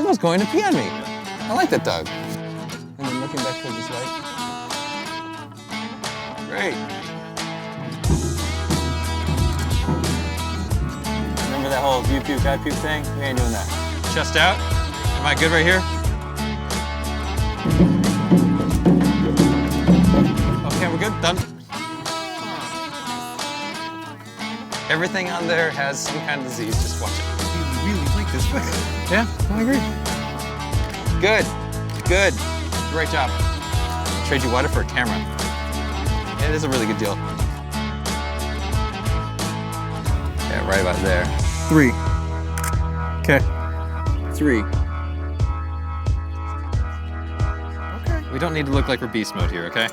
He was going to pee on me. I like that dog. And then looking back towards his light. Great. Remember that whole you puke, I puke thing? We ain't doing that. Chest out. Am I good right here? Okay, we're good. Done. Everything on there has some kind of disease. Just watch it. You really like this book. Yeah, I agree. Good. Good. Great job. I'll trade you water for a camera. It is a really good deal. Yeah, right about there. 3. Okay. 3. Okay. We don't need to look like we're beast mode here, okay?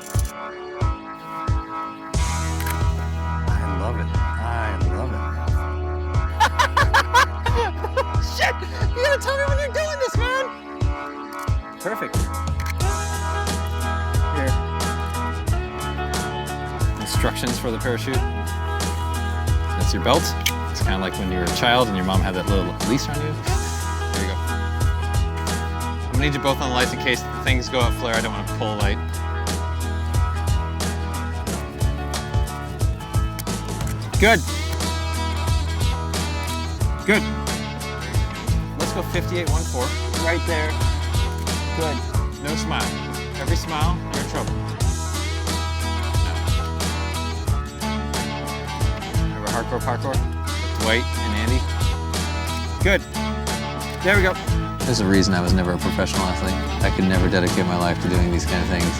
I love it. I love it. Shit! You gotta tell me when you're doing this, man! Perfect. Here. Instructions for the parachute. That's your belt. It's kind of like when you were a child and your mom had that little leash on you. There you go. I'm gonna need you both on the lights in case things go out flare. I don't want to pull a light. Good. Good. Let's go 5814. Right there. Good. No smile. Every smile, you're in trouble. No. Remember hardcore parkour? Dwight and Andy? Good. There we go. There's a reason I was never a professional athlete. I could never dedicate my life to doing these kind of things.